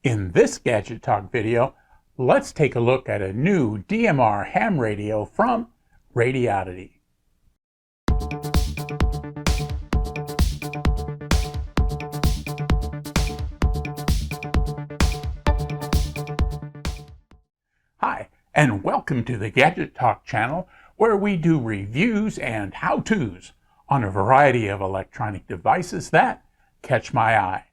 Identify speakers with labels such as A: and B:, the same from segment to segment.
A: In this Gadget Talk video, let's take a look at a new DMR ham radio from Radioddity. Hi, and welcome to the Gadget Talk channel, where we do reviews and how-tos on a variety of electronic devices that catch my eye.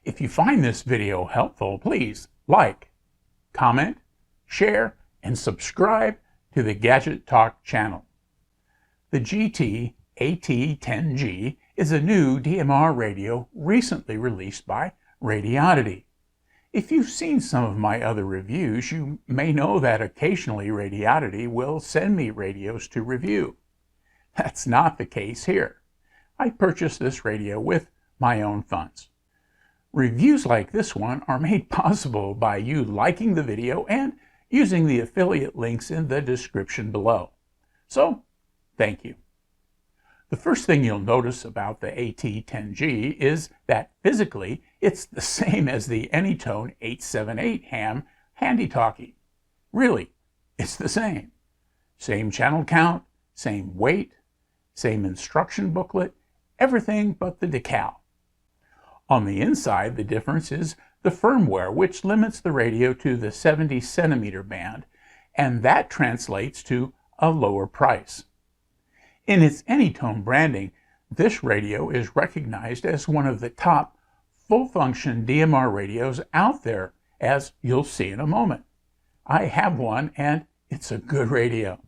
A: If you find this video helpful, please like, comment, share, and subscribe to the Gadget Talk channel. The GD-AT10G is a new DMR radio recently released by Radioddity. If you've seen some of my other reviews, you may know that occasionally Radioddity will send me radios to review. That's not the case here. I purchased this radio with my own funds. Reviews like this one are made possible by you liking the video and using the affiliate links in the description below. So, thank you. The first thing you'll notice about the AT10G is that physically it's the same as the Anytone 878 ham handy-talkie. Really, it's the same. Same channel count, same weight, same instruction booklet, everything but the decal. On the inside, the difference is the firmware, which limits the radio to the 70 centimeter band, and that translates to a lower price. In its Anytone branding, this radio is recognized as one of the top full-function DMR radios out there, as you'll see in a moment. I have one, and it's a good radio.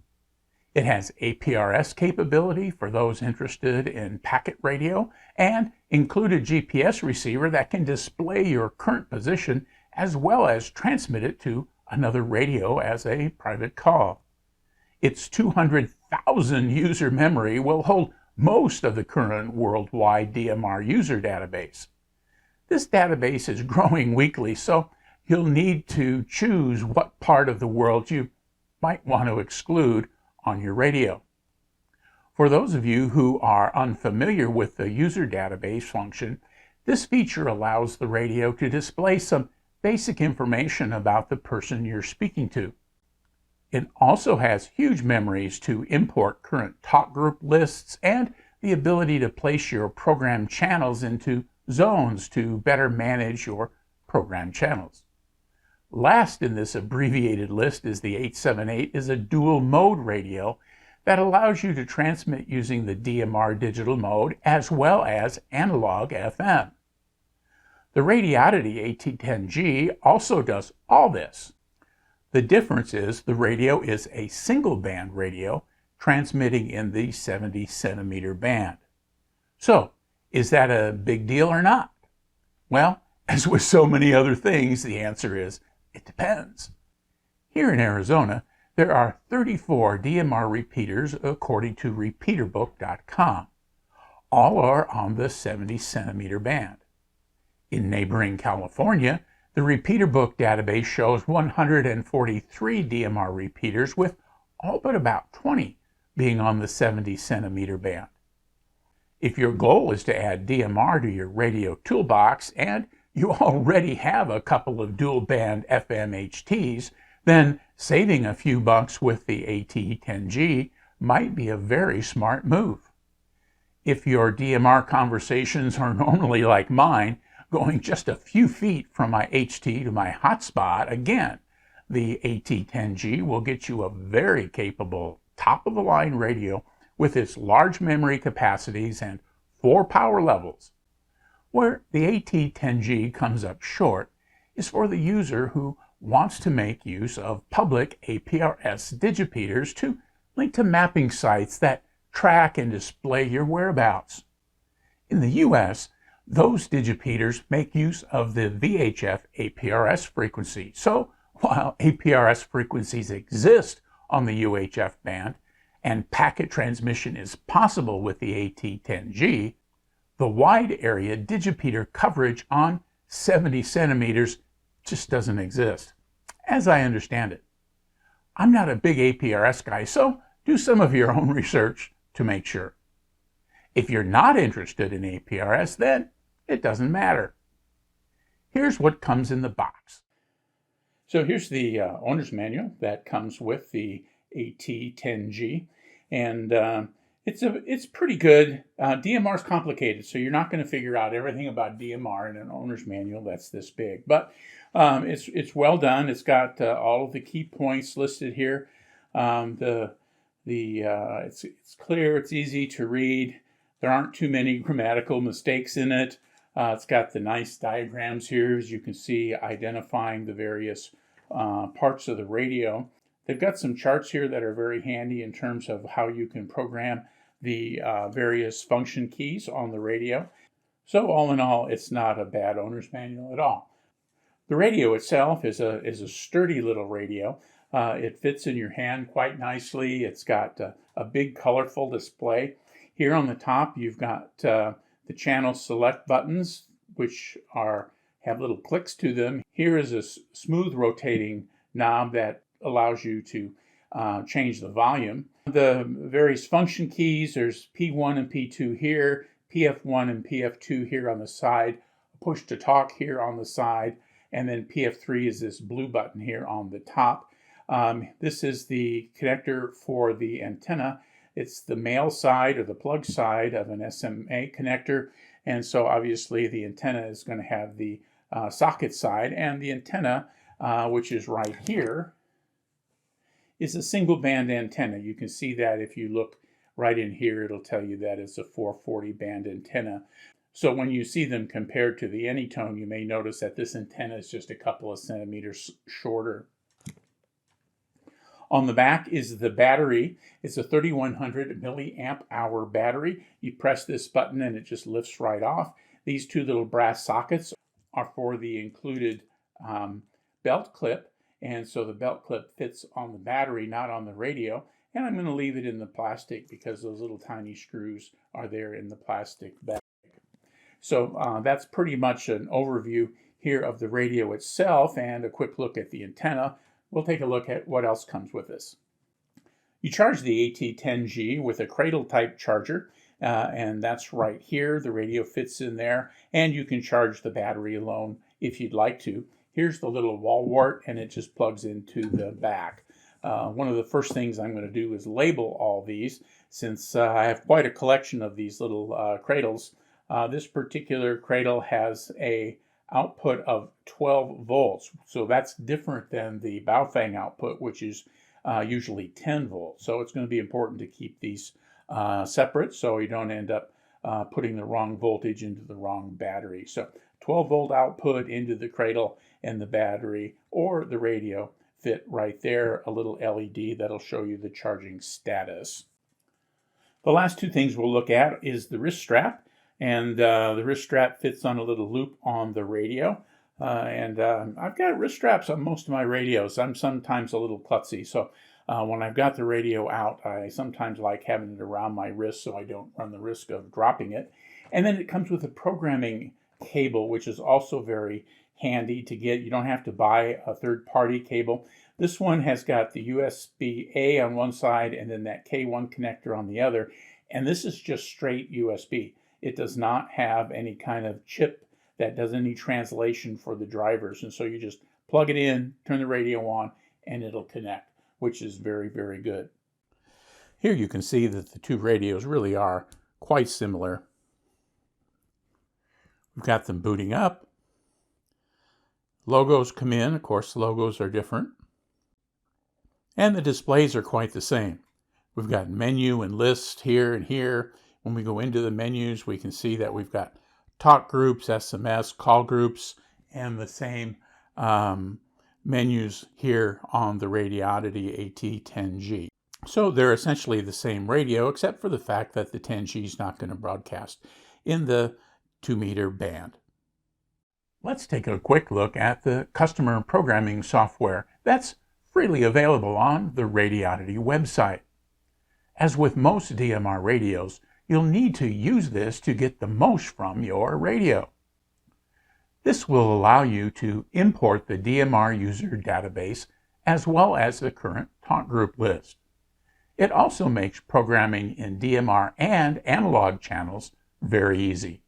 A: It has APRS capability for those interested in packet radio, and included GPS receiver that can display your current position as well as transmit it to another radio as a private call. Its 200,000 user memory will hold most of the current worldwide DMR user database. This database is growing weekly, so you'll need to choose what part of the world you might want to exclude on your radio. For those of you who are unfamiliar with the user database function, this feature allows the radio to display some basic information about the person you're speaking to. It also has huge memories to import current talk group lists and the ability to place your program channels into zones to better manage your program channels. Last in this abbreviated list is the 878 is a dual mode radio that allows you to transmit using the DMR digital mode as well as analog FM. The Radioddity AT10G also does all this. The difference is the radio is a single band radio transmitting in the 70 centimeter band. So, is that a big deal or not? Well, as with so many other things, the answer is it depends. Here in Arizona, there are 34 DMR repeaters according to repeaterbook.com. All are on the 70 centimeter band. In neighboring California, the repeater book database shows 143 DMR repeaters, with all but about 20 being on the 70 centimeter band. If your goal is to add DMR to your radio toolbox and you already have a couple of dual band FM HTs, then saving a few bucks with the AT10G might be a very smart move. If your DMR conversations are normally like mine, going just a few feet from my HT to my hotspot, again, the AT10G will get you a very capable top-of-the-line radio with its large memory capacities and 4 power levels. Where the AT10G comes up short is for the user who wants to make use of public APRS digipeaters to link to mapping sites that track and display your whereabouts. In the US, those digipeaters make use of the VHF APRS frequency. So while APRS frequencies exist on the UHF band and packet transmission is possible with the AT10G, the wide area digipeater coverage on 70 centimeters just doesn't exist, as I understand it. I'm not a big APRS guy, so do some of your own research to make sure. If you're not interested in APRS, then it doesn't matter. Here's what comes in the box. So here's the owner's manual that comes with the AT10G, and it's pretty good. DMR is complicated, so you're not going to figure out everything about DMR in an owner's manual that's this big, but it's well done. It's got all of the key points listed here. It's clear, it's easy to read. There aren't too many grammatical mistakes in it. It's got the nice diagrams here, as you can see, identifying the various parts of the radio. They've got some charts here that are very handy in terms of how you can program the various function keys on the radio. So all in all, it's not a bad owner's manual at all. The radio itself is a sturdy little radio. It fits in your hand quite nicely. It's got a big colorful display. Here on the top, you've got the channel select buttons, which have little clicks to them. Here is a smooth rotating knob that allows you to change the volume. The various function keys, there's P1 and P2 here, PF1 and PF2 here on the side, push to talk here on the side, and then PF3 is this blue button here on the top. This is the connector for the antenna. It's the male side or the plug side of an SMA connector, and so obviously the antenna is going to have the socket side, and the antenna, which is right here, is a single band antenna. You can see that if you look right in here, it'll tell you that it's a 440 band antenna. So when you see them compared to the Anytone, you may notice that this antenna is just a couple of centimeters shorter. On the back is the battery. It's a 3100 milliamp hour battery. You press this button and it just lifts right off. These two little brass sockets are for the included belt clip, and so the belt clip fits on the battery, not on the radio. And I'm going to leave it in the plastic because those little tiny screws are there in the plastic bag. So that's pretty much an overview here of the radio itself and a quick look at the antenna. We'll take a look at what else comes with this. You charge the AT10G with a cradle type charger, and that's right here. The radio fits in there, and you can charge the battery alone if you'd like to. Here's the little wall wart, and it just plugs into the back. One of the first things I'm going to do is label all these, since I have quite a collection of these little cradles. This particular cradle has a output of 12 volts, so that's different than the Baofeng output, which is usually 10 volts. So it's going to be important to keep these separate so you don't end up putting the wrong voltage into the wrong battery. So 12 volt output into the cradle, and the battery or the radio fit right there, a little LED that'll show you the charging status. The last two things we'll look at is the wrist strap. And the wrist strap fits on a little loop on the radio. I've got wrist straps on most of my radios. I'm sometimes a little klutzy, so when I've got the radio out, I sometimes like having it around my wrist so I don't run the risk of dropping it. And then it comes with a programming cable, which is also very handy to get. You don't have to buy a third-party cable. This one has got the USB-A on one side and then that K1 connector on the other. And this is just straight USB. It does not have any kind of chip that does any translation for the drivers. And so you just plug it in, turn the radio on, and it'll connect, which is very, very good. Here you can see that the two radios really are quite similar. We've got them booting up. Logos come in. Of course, the logos are different. And the displays are quite the same. We've got menu and list here and here. When we go into the menus, we can see that we've got talk groups, SMS, call groups, and the same menus here on the Radioddity AT10G. So they're essentially the same radio, except for the fact that the 10G is not going to broadcast in the 2-meter band. Let's take a quick look at the customer programming software that's freely available on the Radioddity website. As with most DMR radios, you'll need to use this to get the most from your radio. This will allow you to import the DMR user database as well as the current talk group list. It also makes programming in DMR and analog channels very easy.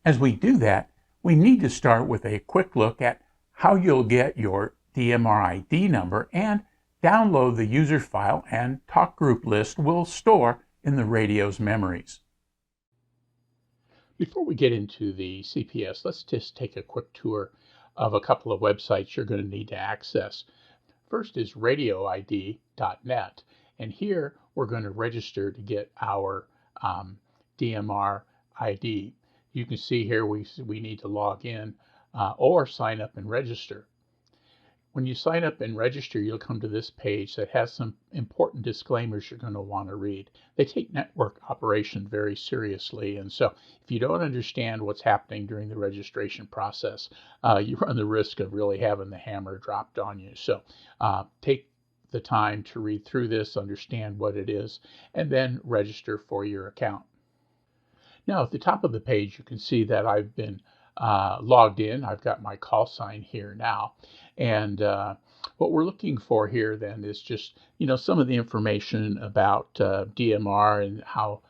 A: As we do that, We need to start with a quick look at how you'll get your DMR ID number and download the user file and talk group list we'll store in the radio's memories. Before we get into the CPS, let's just take a quick tour of a couple of websites you're going to need to access. First is Radioddity.net, and here we're going to register to get our DMR ID. You can see here we need to log in or sign up and register. When you sign up and register, you'll come to this page that has some important disclaimers you're going to want to read. They take network operation very seriously, and so if you don't understand what's happening during the registration process, you run the risk of really having the hammer dropped on you. So take the time to read through this, understand what it is, and then register for your account. Now at the top of the page, you can see that I've been logged in. I've got my call sign here now. And what we're looking for here then is just, some of the information about DMR and how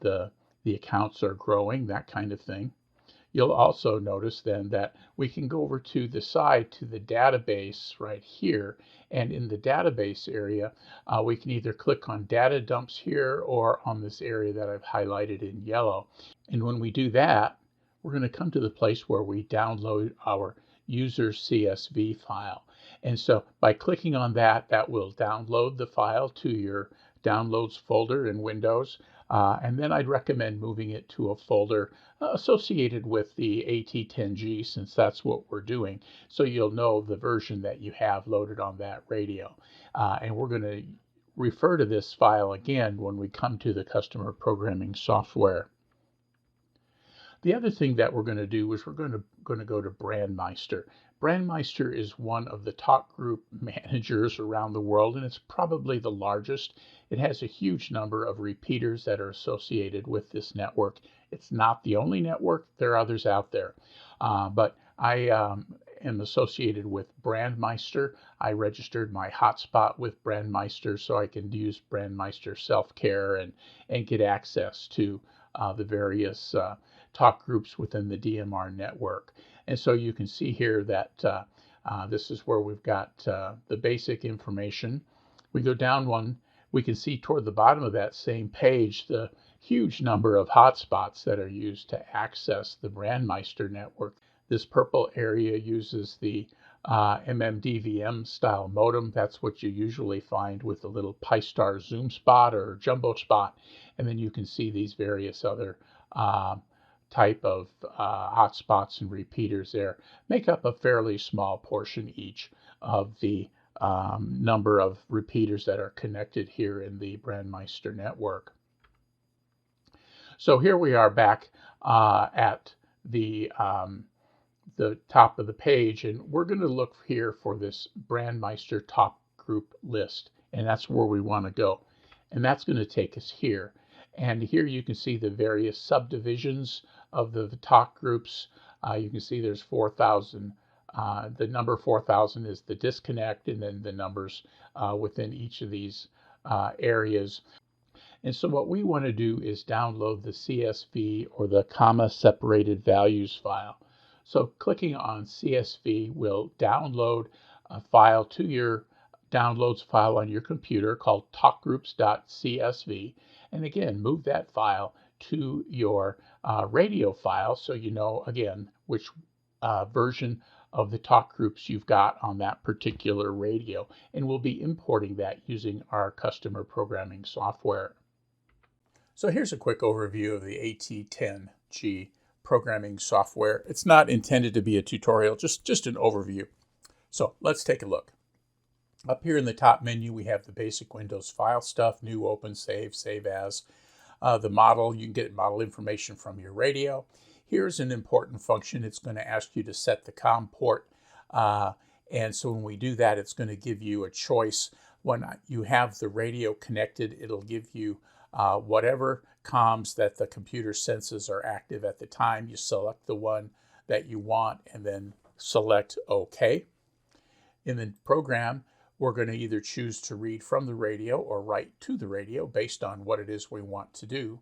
A: the accounts are growing, that kind of thing. You'll also notice then that we can go over to the side to the database right here. And in the database area, we can either click on data dumps here or on this area that I've highlighted in yellow. And when we do that, we're going to come to the place where we download our user CSV file. And so by clicking on that, that will download the file to your downloads folder in Windows. And then I'd recommend moving it to a folder associated with the AT10G, since that's what we're doing. So you'll know the version that you have loaded on that radio. And we're going to refer to this file again when we come to the customer programming software. The other thing that we're going to do is we're going to go to Brandmeister. Brandmeister is one of the talk group managers around the world, and it's probably the largest. It has a huge number of repeaters that are associated with this network. It's not the only network. There are others out there. But I am associated with Brandmeister. I registered my hotspot with Brandmeister so I can use Brandmeister Self-Care and get access to the various talk groups within the DMR network. And so you can see here that this is where we've got the basic information. We go down one, we can see toward the bottom of that same page the huge number of hotspots that are used to access the Brandmeister network. This purple area uses the MMDVM style modem. That's what you usually find with the little Pi-Star zoom spot or jumbo spot. And then you can see these various other type of hotspots and repeaters there make up a fairly small portion each of the number of repeaters that are connected here in the Brandmeister network. So here we are back at the top of the page, and we're going to look here for this Brandmeister talk group list, and that's where we want to go. And that's going to take us here. And here you can see the various subdivisions of the talk groups. You can see there's 4,000. The number 4,000 is the disconnect, and then the numbers within each of these areas. And so what we want to do is download the CSV or the comma separated values file. So clicking on CSV will download a file to your downloads file on your computer called talkgroups.csv. And again, move that file to your radio file so you know, again, which version of the talk groups you've got on that particular radio. And we'll be importing that using our customer programming software. So here's a quick overview of the AT10G programming software. It's not intended to be a tutorial, just an overview. So let's take a look. Up here in the top menu, we have the basic Windows file stuff, new, open, save, save as. The model, you can get model information from your radio. Here's an important function. It's going to ask you to set the COM port. And so when we do that, it's going to give you a choice. When you have the radio connected, it'll give you whatever comms that the computer senses are active at the time. You select the one that you want and then select OK. In the program, we're going to either choose to read from the radio or write to the radio based on what it is we want to do.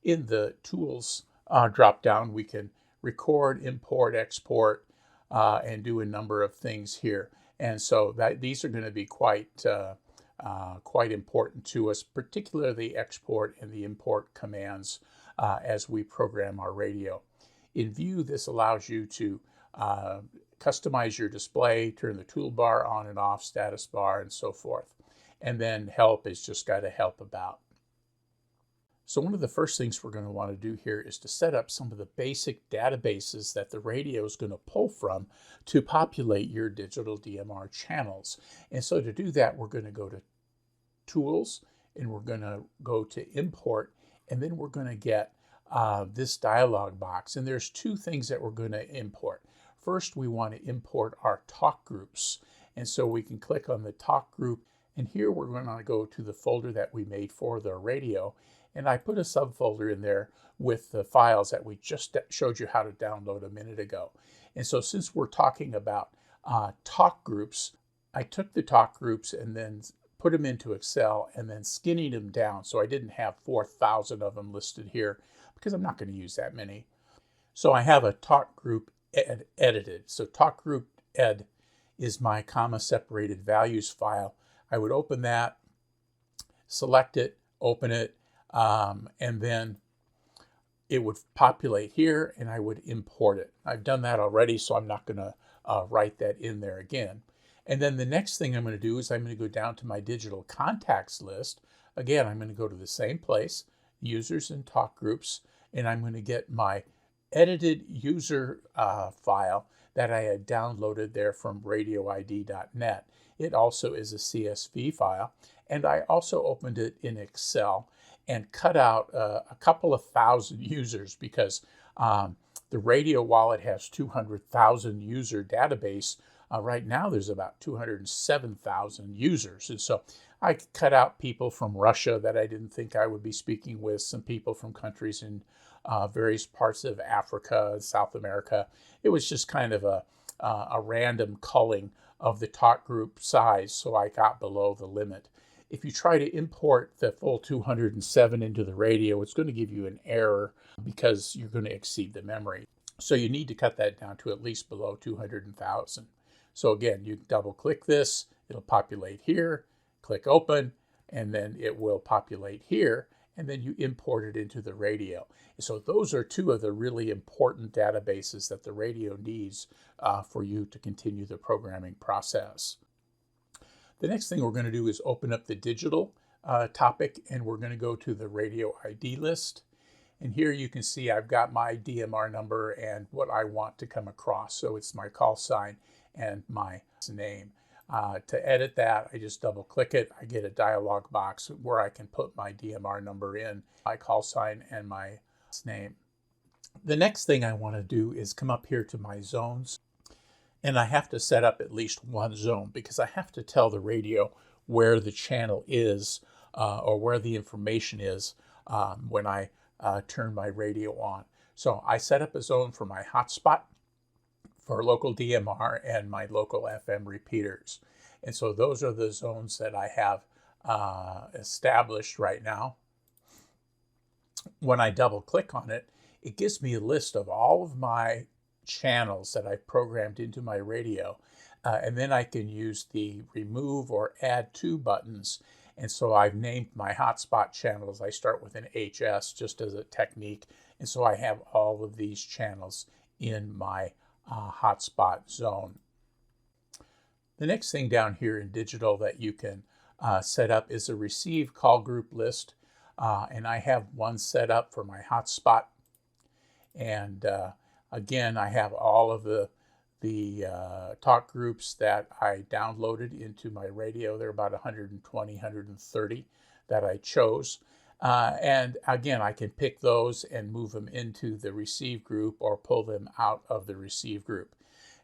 A: In the tools drop down, we can record, import, export, and do a number of things here. And so these are going to be quite important to us, particularly the export and the import commands as we program our radio. In View, this allows you to customize your display, turn the toolbar on and off, status bar, and so forth. And then Help is just got a help about. So one of the first things we're going to want to do here is to set up some of the basic databases that the radio is going to pull from to populate your digital DMR channels. And so to do that, we're going to go to Tools, and we're going to go to Import, and then we're going to get this dialog box. And there's two things that we're going to import. First, we want to import our talk groups. And so we can click on the talk group, and here we're going to go to the folder that we made for the radio. And I put a subfolder in there with the files that we just showed you how to download a minute ago. And so since we're talking about talk groups, I took the talk groups and then put them into Excel and then skinning them down. So I didn't have 4,000 of them listed here because I'm not going to use that many. So I have a talk group edited. So talk group ed is my comma separated values file. I would open that, select it, open it, and then it would populate here and I would import it. I've done that already, so I'm not going to write that in there again. And then the next thing I'm going to do is I'm going to go down to my digital contacts list. Again, I'm going to go to the same place, users and talk groups, and I'm going to get my edited user file that I had downloaded there from radioid.net. It also is a CSV file, and I also opened it in Excel and cut out a couple of thousand users because the radio, while it has 200,000 user database, right now there's about 207,000 users. And so I cut out people from Russia that I didn't think I would be speaking with, some people from countries in various parts of Africa, South America. It was just kind of a random culling of the talk group size, so I got below the limit. If you try to import the full 207 into the radio, it's going to give you an error because you're going to exceed the memory. So you need to cut that down to at least below 200,000. So again, you double click this, it'll populate here, click open, and then it will populate here, and then you import it into the radio. So those are two of the really important databases that the radio needs for you to continue the programming process. The next thing we're going to do is open up the digital topic, and we're going to go to the radio ID list. And here you can see I've got my DMR number and what I want to come across. So it's my call sign and my name. To edit that, I just double click it. I get a dialog box where I can put my DMR number in, my call sign, and my name. The next thing I want to do is come up here to my zones. And I have to set up at least one zone because I have to tell the radio where the channel is or where the information is when I turn my radio on. So I set up a zone for my hotspot, for local DMR, and my local FM repeaters. And so those are the zones that I have established right now. When I double click on it, it gives me a list of all of my channels that I've programmed into my radio. And then I can use the remove or add to buttons. And so I've named my hotspot channels. I start with an HS just as a technique. And so I have all of these channels in my hotspot zone. The next thing down here in digital that you can set up is a receive call group list. And I have one set up for my hotspot. And again, I have all of the talk groups that I downloaded into my radio. There are about 120, 130 that I chose. And again, I can pick those and move them into the receive group or pull them out of the receive group.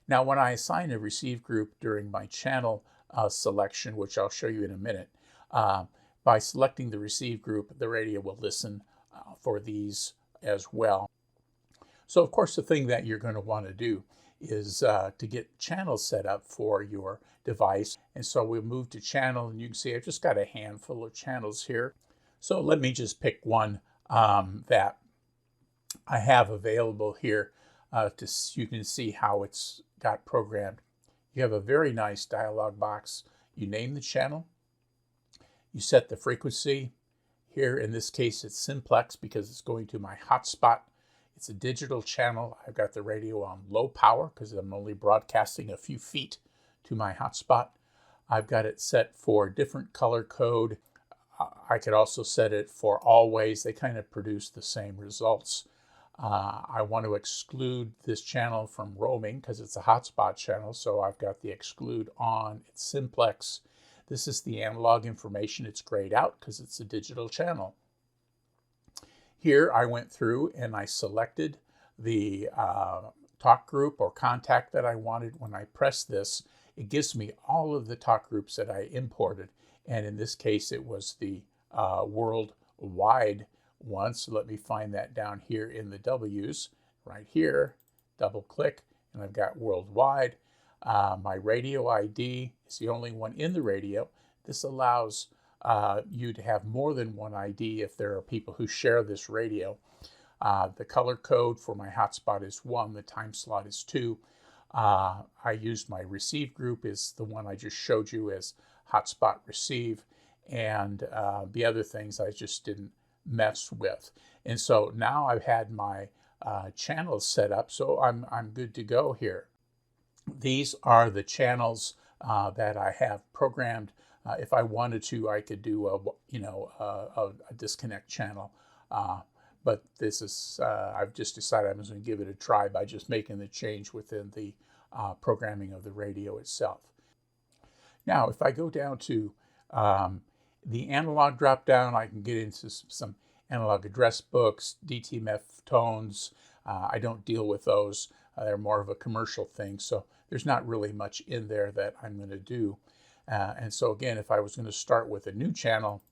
A: Now, when I assign a receive group during my channel selection, which I'll show you in a minute, by selecting the receive group, the radio will listen for these as well. So, of course, the thing that you're going to want to do is to get channels set up for your device. And so we'll move to channel, and you can see I've just got a handful of channels here. So let me just pick one that I have available here you can see how it's got programmed. You have a very nice dialog box. You name the channel. You set the frequency. Here, in this case, it's simplex because it's going to my hotspot. It's a digital channel. I've got the radio on low power because I'm only broadcasting a few feet to my hotspot. I've got it set for different color code. I could also set it for always. They kind of produce the same results. I want to exclude this channel from roaming because it's a hotspot channel, so I've got the exclude on. It's simplex. This is the analog information. It's grayed out because it's a digital channel. Here I went through and I selected the talk group or contact that I wanted. When I press this, it gives me all of the talk groups that I imported. And in this case, it was the worldwide one. So let me find that down here in the W's right here. Double click and I've got worldwide. My radio ID is the only one in the radio. This allows you to have more than one ID if there are people who share this radio. The color code for my hotspot is 1. The time slot is 2. I used my receive group is the one I just showed you as hotspot receive. And the other things I just didn't mess with. And so now I've had my channels set up, so I'm good to go here. These are the channels that I have programmed. If I wanted to, I could do a disconnect channel. But this is, I've just decided I'm going to give it a try by just making the change within the programming of the radio itself. Now, if I go down to the analog drop down, I can get into some analog address books, DTMF tones. I don't deal with those. They're more of a commercial thing, so there's not really much in there that I'm going to do. And so again, if I was going to start with a new channel,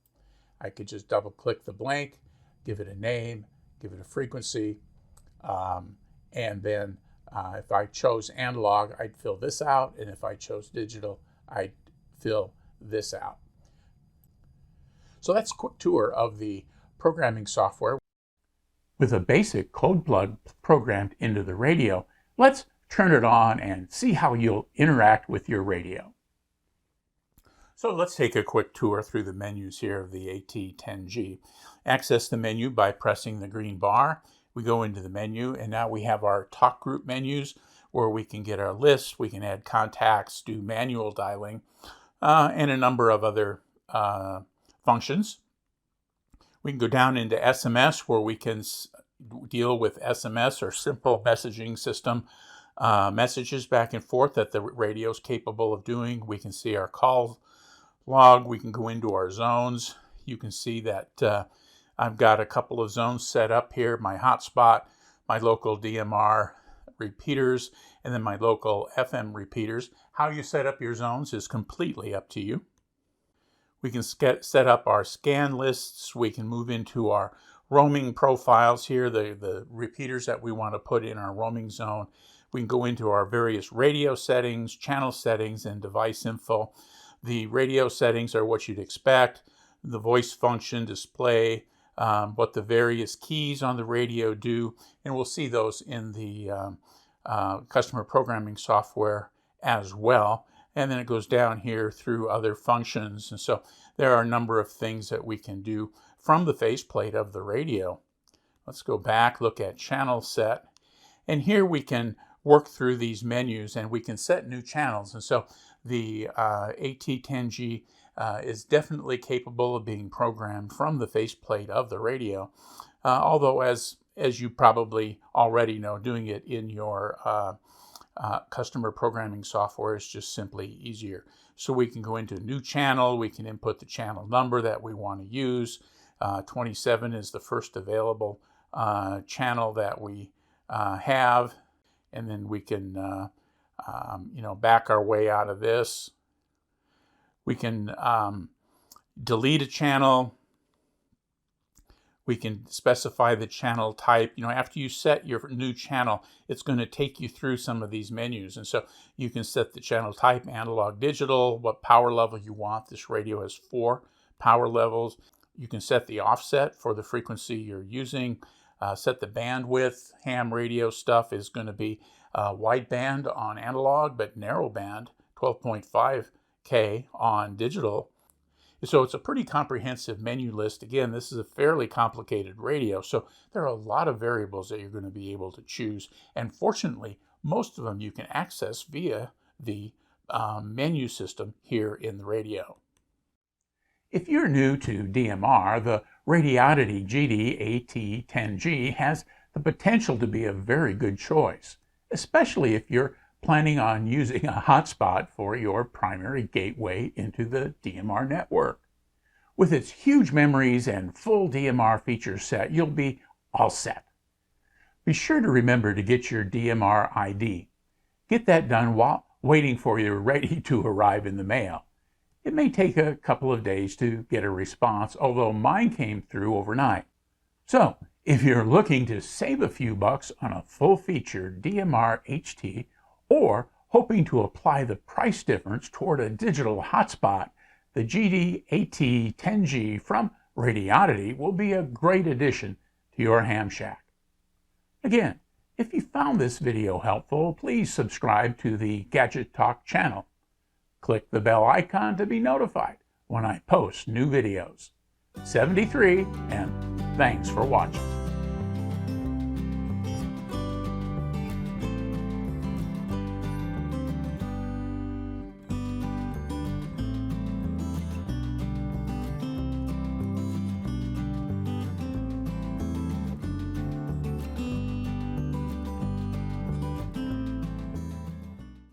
A: I could just double click the blank, give it a name, give it a frequency, and then if I chose analog, I'd fill this out, and if I chose digital, I'd fill this out. So that's a quick tour of the programming software. With a basic code plug programmed into the radio, let's turn it on and see how you'll interact with your radio. So let's take a quick tour through the menus here of the AT10G. Access the menu by pressing the green bar. We go into the menu, and now we have our talk group menus where we can get our list, we can add contacts, do manual dialing, and a number of other functions. We can go down into SMS where we can deal with SMS or simple messaging system messages back and forth that the radio is capable of doing. We can see our call log. We can go into our zones. You can see that I've got a couple of zones set up here, my hotspot, my local DMR repeaters, and then my local FM repeaters. How you set up your zones is completely up to you. We can set up our scan lists. We can move into our roaming profiles here, the repeaters that we want to put in our roaming zone. We can go into our various radio settings, channel settings, and device info. The radio settings are what you'd expect. The voice function, display, what the various keys on the radio do, and we'll see those in the customer programming software as well. And then it goes down here through other functions. And so there are a number of things that we can do from the faceplate of the radio. Let's go back, look at channel set. And here we can work through these menus and we can set new channels. And so the AT10G is definitely capable of being programmed from the faceplate of the radio. Although as you probably already know, doing it in your customer programming software is just simply easier. So we can go into a new channel, we can input the channel number that we want to use. 27 is the first available channel that we have, and then we can back our way out of this. We can delete a channel. We can specify the channel type. After you set your new channel, it's going to take you through some of these menus. And so you can set the channel type, analog, digital, what power level you want. This radio has 4 power levels. You can set the offset for the frequency you're using. set the bandwidth. Ham radio stuff is going to be wideband on analog, but narrowband, 12.5K on digital. So it's a pretty comprehensive menu list. Again, this is a fairly complicated radio, so there are a lot of variables that you're going to be able to choose. And fortunately, most of them you can access via the menu system here in the radio. If you're new to DMR, the Radioddity GD-AT10G has the potential to be a very good choice, especially if you're planning on using a hotspot for your primary gateway into the DMR network. With its huge memories and full DMR feature set, you'll be all set. Be sure to remember to get your DMR ID. Get that done while waiting for your ready to arrive in the mail. It may take a couple of days to get a response, although mine came through overnight. So, if you're looking to save a few bucks on a full-featured DMR HT, or hoping to apply the price difference toward a digital hotspot, the GD-AT10G from Radioddity will be a great addition to your ham shack. Again, if you found this video helpful, please subscribe to the Gadget Talk channel. Click the bell icon to be notified when I post new videos. 73, and thanks for watching.